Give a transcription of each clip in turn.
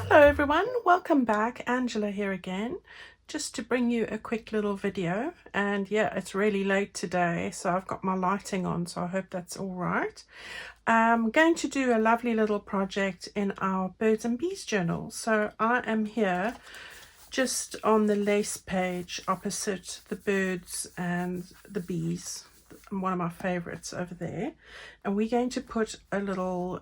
Hello everyone, welcome back. Angela here again, just to bring you a quick little video. And yeah, it's really late today, so I've got my lighting on, so I hope that's all right. I'm going to do a lovely little project in our birds and bees journal. So I am here just on the lace page opposite the birds and the bees, one of my favorites over there, and we're going to put a little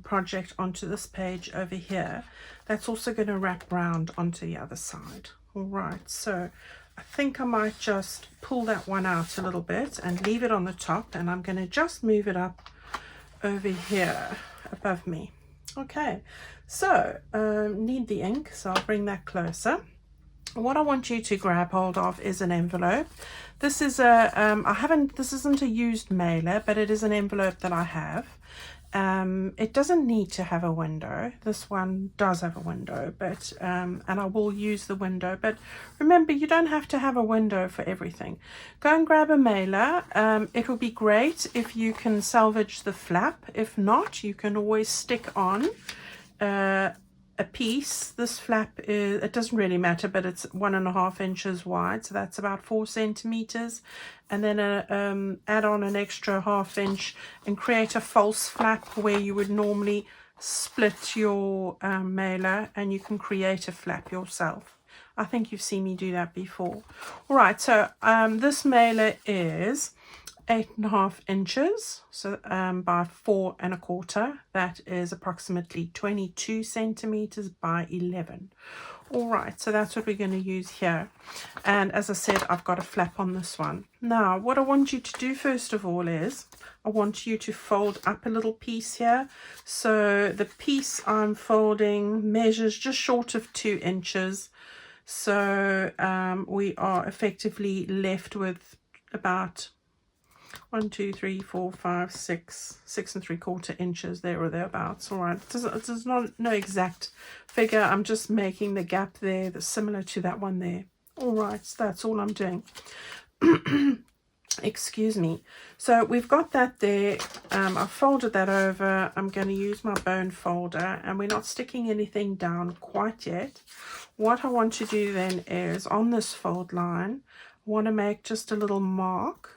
project onto this page over here that's also going to wrap round onto the other side. All right, so I think I might just pull that one out a little bit and leave it on the top, and I'm going to just move it up over here above me. Okay, so need the ink, so I'll bring that closer. What I want you to grab hold of is an envelope. This is this isn't a used mailer, but it is an envelope that I have. It doesn't need to have a window. This one does have a window, but and I will use the window, but remember, you don't have to have a window for everything. Go and grab a mailer. It will be great if you can salvage the flap. If not, you can always stick on a piece. This flap is, it doesn't really matter, but it's 1.5 inches wide, so that's about 4 centimeters, and then add on an extra 1/2 inch and create a false flap where you would normally split your mailer, and you can create a flap yourself. I think you've seen me do that before. All right, so this mailer is 8.5 inches, so by 4.25. That is approximately 22 centimeters by 11. All right, so that's what we're going to use here. And as I said, I've got a flap on this one. Now, what I want you to do first of all is I want you to fold up a little piece here. So the piece I'm folding measures just short of 2 inches. So we are effectively left with about 1, 2, 3, 4, 5, 6 6.75 inches there or thereabouts. All right, there's no exact figure. I'm just making the gap there that's similar to that one there. All right, so that's all I'm doing. Excuse me. So we've got that there. I've folded that over. I'm going to use my bone folder, and we're not sticking anything down quite yet. What I want to do then is on this fold line, I want to make just a little mark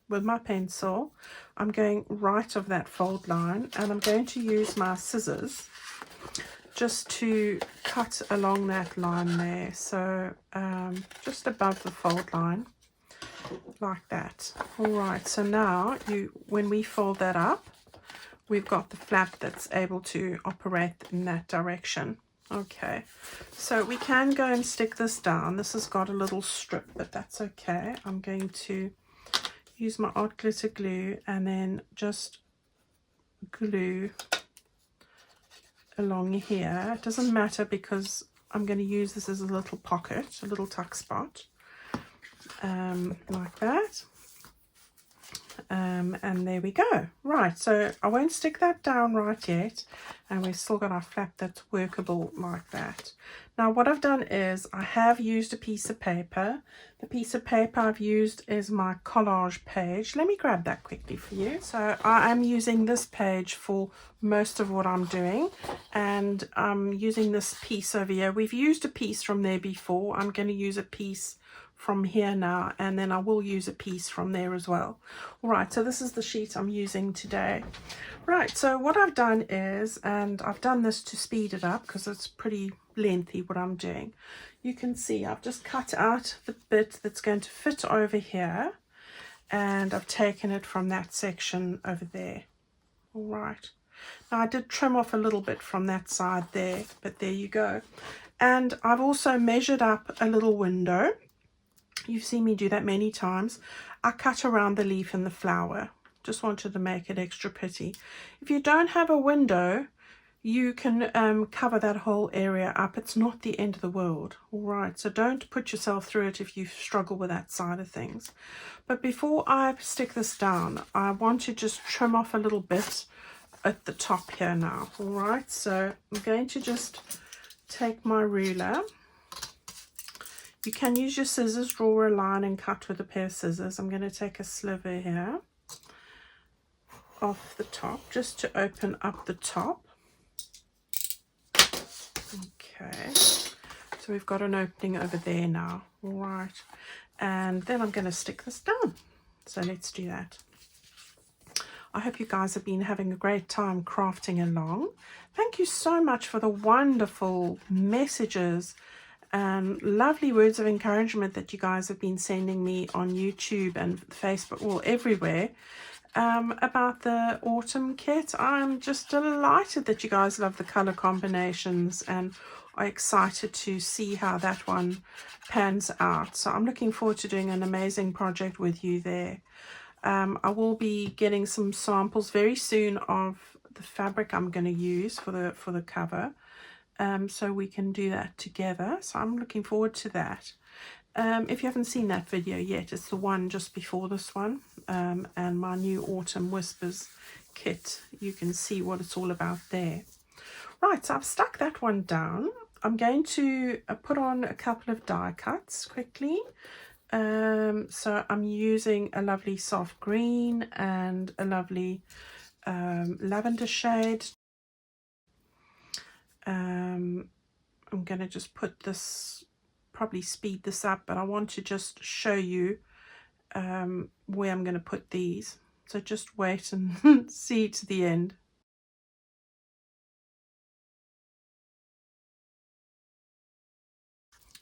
with my pencil. I'm going right of that fold line, and I'm going to use my scissors just to cut along that line there. So just above the fold line, like that. All right, so now when we fold that up, we've got the flap that's able to operate in that direction. Okay, so we can go and stick this down. This has got a little strip, but that's okay. I'm going to use my art glitter glue and then just glue along here. It doesn't matter because I'm going to use this as a little pocket, a little tuck spot, like that. And there we go. Right, so I won't stick that down right yet, and we've still got our flap that's workable like that. Now what I've done is I have used a piece of paper. The piece of paper I've used is my collage page. Let me grab that quickly for you. So I am using this page for most of what I'm doing, and I'm using this piece over here. We've used a piece from there before. I'm going to use a piece from here now, and then I will use a piece from there as well. All right, so this is the sheet I'm using today. Right, so what I've done is, and I've done this to speed it up because it's pretty lengthy what I'm doing. You can see I've just cut out the bit that's going to fit over here, and I've taken it from that section over there. All right, now I did trim off a little bit from that side there, but there you go. And I've also measured up a little window. You've seen me do that many times. I cut around the leaf and the flower. Just wanted to make it extra pretty. If you don't have a window, you can cover that whole area up. It's not the end of the world. All right, so don't put yourself through it if you struggle with that side of things. But before I stick this down, I want to just trim off a little bit at the top here now. All right, so I'm going to just take my ruler. You can use your scissors, draw a line and cut with a pair of scissors. I'm going to take a sliver here off the top just to open up the top. Okay, so we've got an opening over there now. All right, and then I'm going to stick this down. So let's do that. I hope you guys have been having a great time crafting along. Thank you so much for the wonderful messages and lovely words of encouragement that you guys have been sending me on YouTube and Facebook, well, everywhere, about the autumn kit. I'm just delighted that you guys love the color combinations and are excited to see how that one pans out. So I'm looking forward to doing an amazing project with you there. I will be getting some samples very soon of the fabric I'm going to use for the cover, so we can do that together. So I'm looking forward to that. If you haven't seen that video yet, it's the one just before this one, and my new Autumn Whispers kit. You can see what it's all about there. Right, so I've stuck that one down. I'm going to put on a couple of die cuts quickly. So I'm using a lovely soft green and a lovely lavender shade. I'm going to just put this, probably speed this up, but I want to just show you where I'm going to put these. So just wait and see to the end.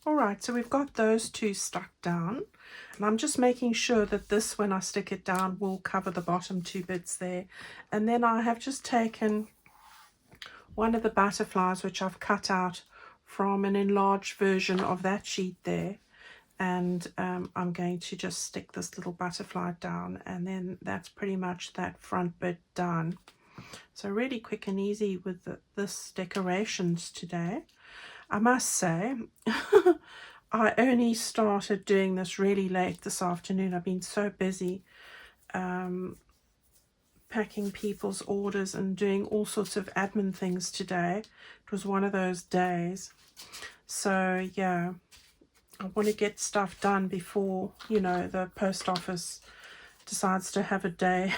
Alright, so we've got those two stuck down, and I'm just making sure that this, when I stick it down, will cover the bottom two bits there. And then I have just taken one of the butterflies which I've cut out from an enlarged version of that sheet there, and I'm going to just stick this little butterfly down, and then that's pretty much that front bit done. So really quick and easy with this decorations today. I must say, I only started doing this really late this afternoon. I've been so busy packing people's orders and doing all sorts of admin things today. It was one of those days. So yeah, I want to get stuff done before, you know, the post office decides to have a day,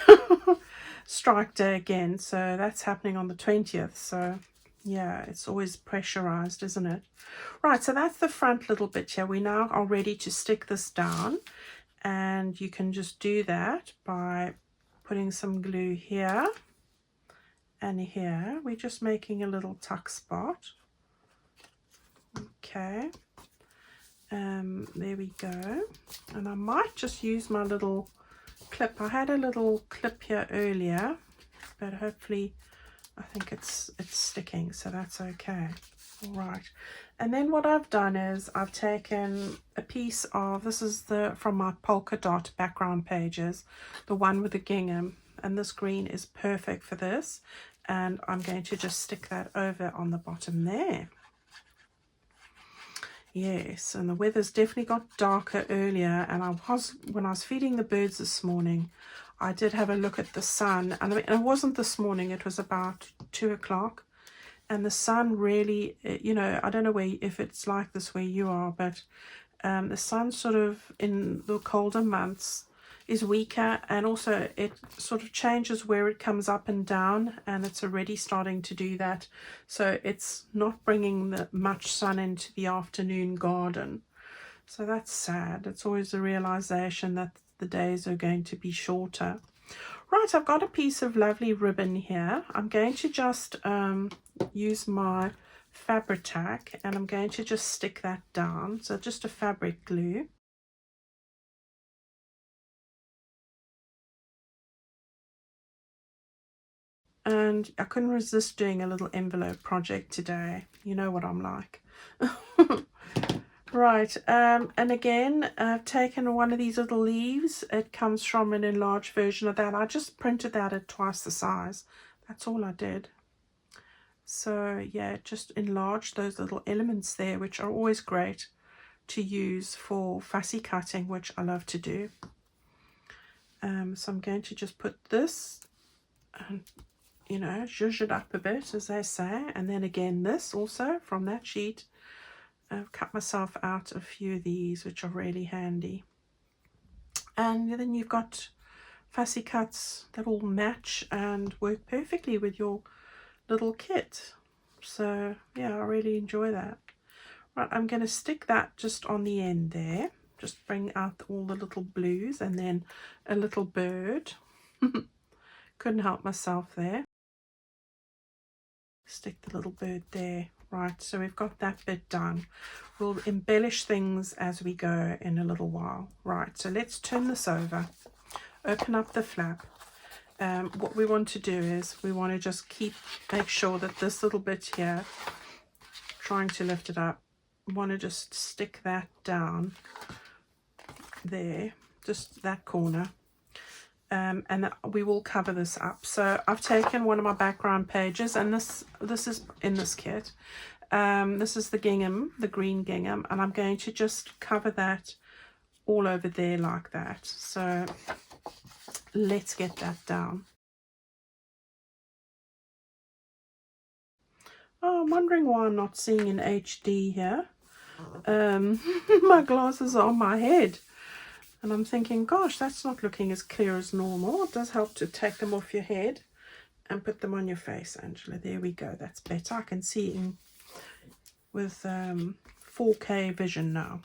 strike day again. So that's happening on the 20th. So yeah, it's always pressurized, isn't it? Right, so that's the front little bit here. We now are ready to stick this down, and you can just do that by putting some glue here and here. We're just making a little tuck spot. Okay, there we go. And I might just use my little clip. I had a little clip here earlier, but hopefully I think it's sticking, so that's okay. All right, and then what I've done is I've taken a piece of, this is from my polka dot background pages, the one with the gingham, and this green is perfect for this, and I'm going to just stick that over on the bottom there. Yes, and the weather's definitely got darker earlier, and when I was feeding the birds this morning, I did have a look at the sun, and I mean, it wasn't this morning, it was about 2 o'clock, and the sun really, you know, I don't know if it's like this where you are, but the sun sort of in the colder months is weaker, and also it sort of changes where it comes up and down, and it's already starting to do that. So it's not bringing much sun into the afternoon garden. So that's sad. It's always a realization that the days are going to be shorter. Right, I've got a piece of lovely ribbon here. I'm going to just use my Fabri-Tac, and I'm going to just stick that down. So just a fabric glue. And I couldn't resist doing a little envelope project today. You know what I'm like. Right, and again, I've taken one of these little leaves. It comes from an enlarged version of that. I just printed that at twice the size. That's all I did. So yeah, just enlarged those little elements there, which are always great to use for fussy cutting, which I love to do. So I'm going to just put this and, you know, zhuzh it up a bit, as they say. And then again, this also from that sheet. I've cut myself out a few of these, which are really handy. And then you've got fussy cuts that all match and work perfectly with your little kit. So yeah, I really enjoy that. Right, I'm going to stick that just on the end there. Just bring out all the little blues and then a little bird. Couldn't help myself there. Stick the little bird there. Right, so we've got that bit done. We'll embellish things as we go in a little while. Right, so let's turn this over. Open up the flap. What we want to do is we want to just make sure that this little bit here, trying to lift it up, want to just stick that down there, just that corner. And we will cover this up. So I've taken one of my background pages, and this is in this kit. This is the gingham, the green gingham, and I'm going to just cover that all over there like that. So let's get that down. Oh, I'm wondering why I'm not seeing in HD here. My glasses are on my head. And I'm thinking, gosh, that's not looking as clear as normal. It does help to take them off your head and put them on your face, Angela. There we go. That's better. I can see with 4K vision now.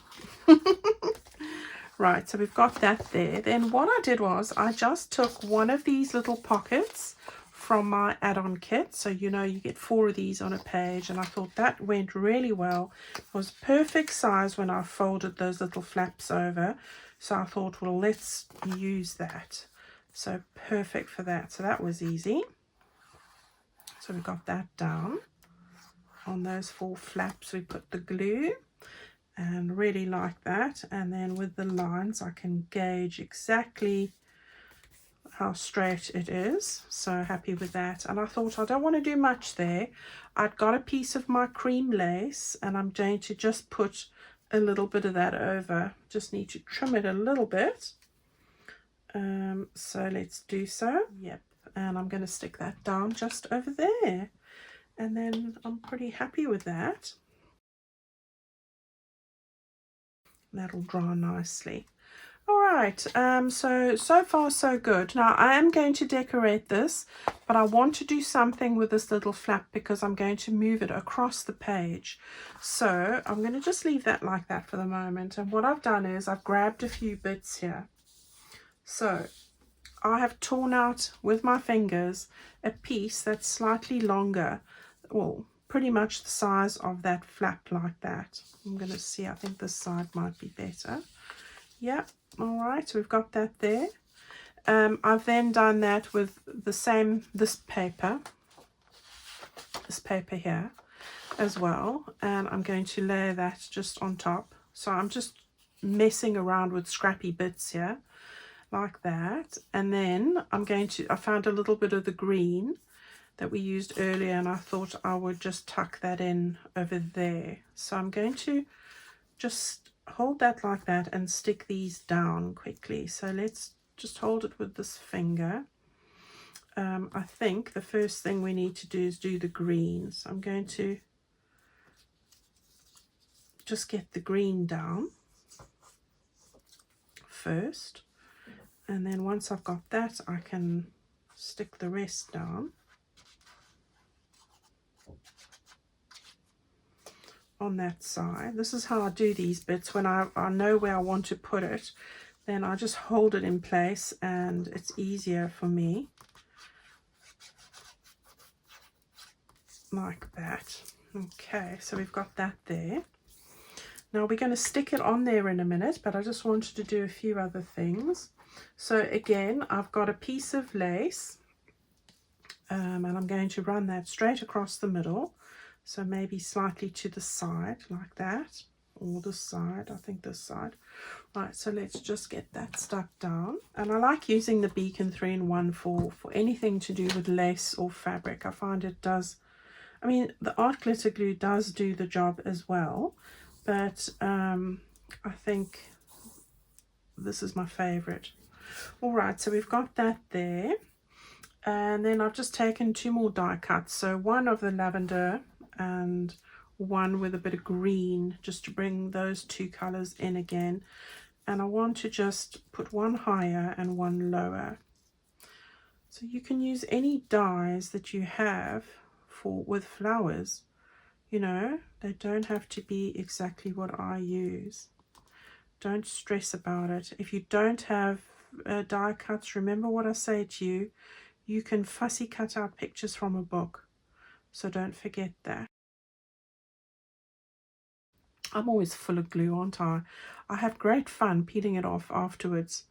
Right, so we've got that there. Then what I did was I just took one of these little pockets from my add-on kit. So, you know, you get 4 of these on a page, and I thought that went really well. It was perfect size when I folded those little flaps over. So I thought, well, let's use that. So perfect for that. So that was easy. So we got that down. On those 4 flaps, we put the glue, and really like that. And then with the lines, I can gauge exactly how straight it is. So happy with that. And I thought I don't want to do much there. I'd got a piece of my cream lace, and I'm going to just put a little bit of that over. Just need to trim it a little bit. So let's do so. Yep, and I'm going to stick that down just over there, and then I'm pretty happy with that. That'll dry nicely. All right, so far so good. Now I am going to decorate this, but I want to do something with this little flap because I'm going to move it across the page. So I'm going to just leave that like that for the moment. And what I've done is I've grabbed a few bits here. So I have torn out with my fingers a piece that's slightly longer, well, pretty much the size of that flap like that. I'm going to see, I think this side might be better. Yep. All right, so we've got that there. I've then done that with this paper here as well, and I'm going to layer that just on top. So I'm just messing around with scrappy bits here like that, and then I found a little bit of the green that we used earlier, and I thought I would just tuck that in over there. So I'm going to just hold that like that and stick these down quickly. So let's just hold it with this finger. I think the first thing we need to do is do the green. So I'm going to just get the green down first, and then once I've got that, I can stick the rest down on that side. This is how I do these bits. When I know where I want to put it, then I just hold it in place, and it's easier for me like that. Okay, so we've got that there. Now we're going to stick it on there in a minute, but I just wanted to do a few other things. So again, I've got a piece of lace, and I'm going to run that straight across the middle. So maybe slightly to the side like that, or this side, I think this side. Right, so let's just get that stuck down. And I like using the Beacon 3-in-1 for anything to do with lace or fabric. I find it does, I mean, the art glitter glue does do the job as well, but I think this is my favorite. All right, so we've got that there. And then I've just taken 2 more die cuts. So one of the lavender and one with a bit of green, just to bring those 2 colors in again. And I want to just put one higher and one lower. So you can use any dies that you have with flowers. You know, they don't have to be exactly what I use. Don't stress about it. If you don't have die cuts, remember what I say to you. You can fussy cut out pictures from a book. So don't forget that. I'm always full of glue, aren't I? I have great fun peeling it off afterwards.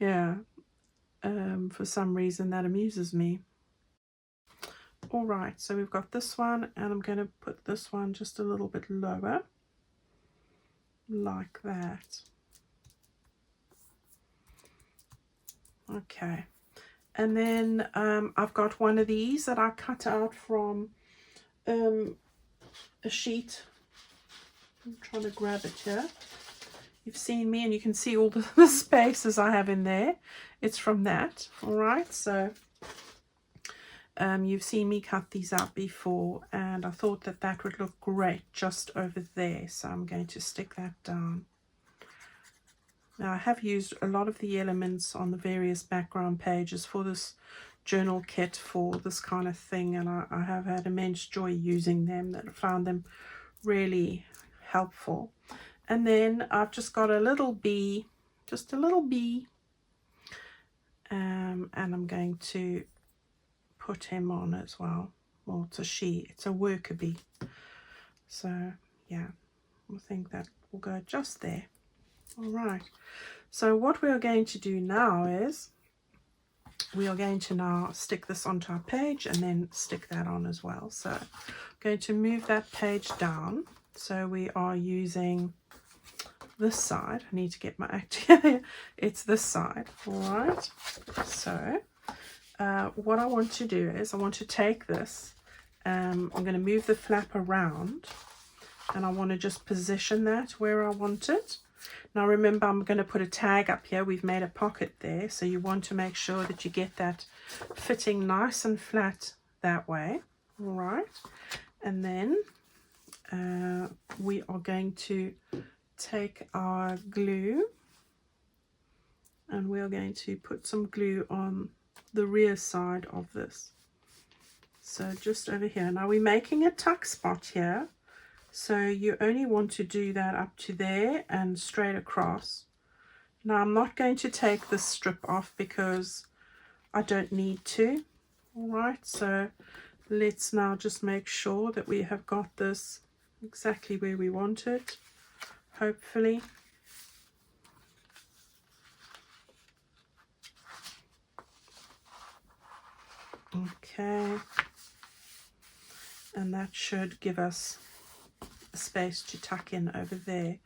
Yeah. For some reason that amuses me. All right, so we've got this one, and I'm going to put this one just a little bit lower, like that. Okay, and then I've got one of these that I cut out from a sheet. I'm trying to grab it here. You've seen me, and you can see all the spaces I have in there. It's from that. All right, so you've seen me cut these out before, and I thought that that would look great just over there, so I'm going to stick that down. Now, I have used a lot of the elements on the various background pages for this journal kit for this kind of thing, and I have had immense joy using them. That I found them really helpful. And then I've just got a little bee, just a little bee, and I'm going to put him on as well. Well, it's a she, it's a worker bee. So yeah, I think that will go just there. All right, so what we are going to do now is we are going to now stick this onto our page and then stick that on as well. So I'm going to move that page down. So we are using this side. I need to get my act together. It's this side. All right, so what I want to do is I want to take this, I'm going to move the flap around, and I want to just position that where I want it. Now remember, I'm going to put a tag up here. We've made a pocket there, so you want to make sure that you get that fitting nice and flat that way. All right, and then we are going to take our glue, and we are going to put some glue on the rear side of this. So just over here. Now we're making a tuck spot here, so you only want to do that up to there and straight across. Now I'm not going to take this strip off because I don't need to. All right, so let's now just make sure that we have got this exactly where we want it, hopefully. Okay, and that should give us a space to tuck in over there.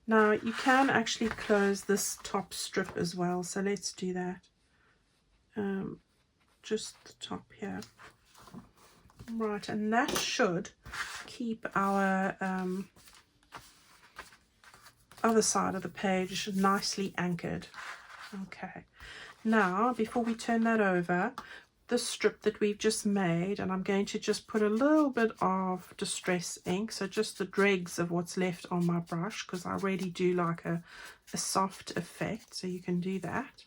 Now you can actually close this top strip as well, so let's do that. Just the top here. Right, and that should keep our other side of the page nicely anchored. Okay, now before we turn that over, the strip that we've just made, and I'm going to just put a little bit of distress ink, so just the dregs of what's left on my brush, because I really do like a soft effect, so you can do that.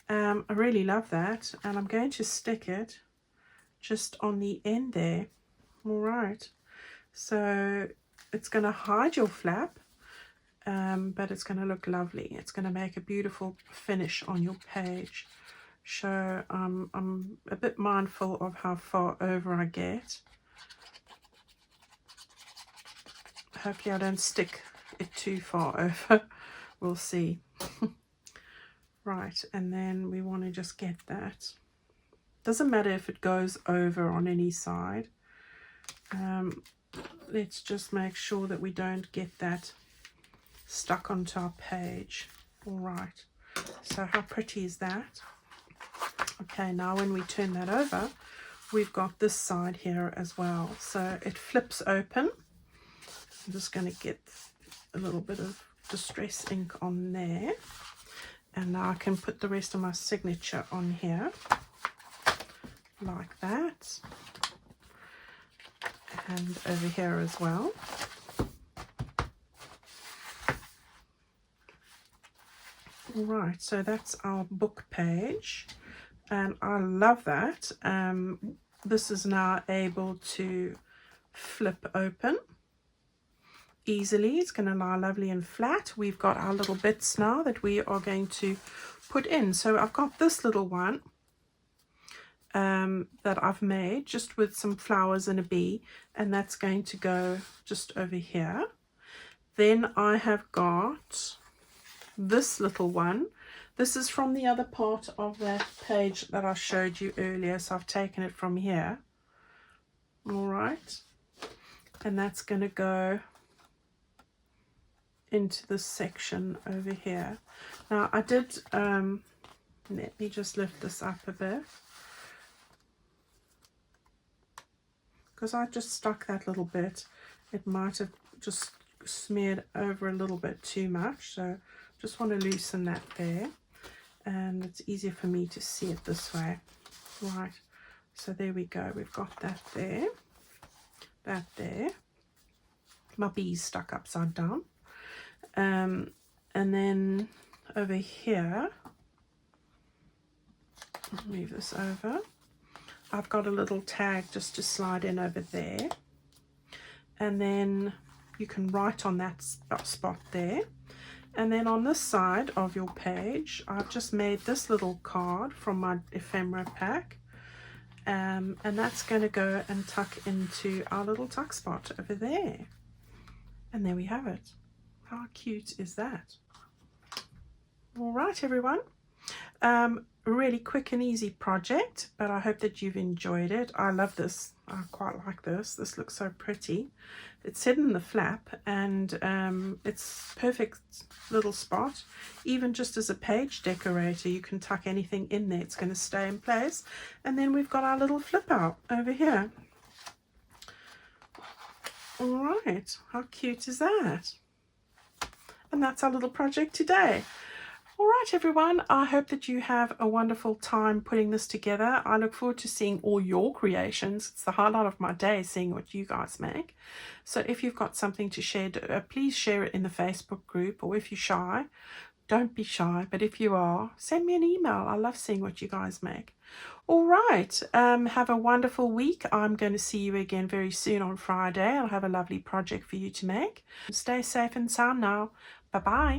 I really love that, and I'm going to stick it just on the end there. All right, so it's going to hide your flap, but it's going to look lovely. It's going to make a beautiful finish on your page. So I'm a bit mindful of how far over I get. Hopefully I don't stick it too far over. We'll see. Right, and then we want to just get that. Doesn't matter if it goes over on any side. Let's just make sure that we don't get that stuck onto our page. All right, so how pretty is that? Okay, now when we turn that over, we've got this side here as well. So it flips open. I'm just going to get a little bit of distress ink on there. And now I can put the rest of my signature on here, like that. And over here as well. All right, so that's our book page. And I love that. this is now able to flip open easily. It's going to lie lovely and flat. We've got our little bits now that we are going to put in. So I've got this little one that I've made just with some flowers and a bee, and that's going to go just over here. Then I have got this little one. This is from the other part of that page that I showed you earlier, so I've taken it from here. All right, and that's going to go into this section over here. Now I did let me just lift this up a bit, because I just stuck that little bit. It might have just smeared over a little bit too much, so just want to loosen that there, and it's easier for me to see it this way. Right, so there we go. We've got that there, that there. My bee's stuck upside down. And then over here, move this over, I've got a little tag just to slide in over there, and then you can write on that spot there. And then on this side of your page, I've just made this little card from my ephemera pack, and that's going to go and tuck into our little tuck spot over there. And there we have it. How cute is that? All right, everyone. Really quick and easy project, but I hope that you've enjoyed it. I love this. I quite like this. This looks so pretty. It's hidden in the flap, and it's perfect little spot. Even just as a page decorator, you can tuck anything in there. It's going to stay in place. And then we've got our little flip out over here. All right, how cute is that? And that's our little project today. All right, everyone, I hope that you have a wonderful time putting this together. I look forward to seeing all your creations. It's the highlight of my day, seeing what you guys make. So if you've got something to share, please share it in the Facebook group, or if you're shy, don't be shy, but if you are, send me an email. I love seeing what you guys make. All right, have a wonderful week. I'm going to see you again very soon on Friday. I'll have a lovely project for you to make. Stay safe and sound now. Bye-bye.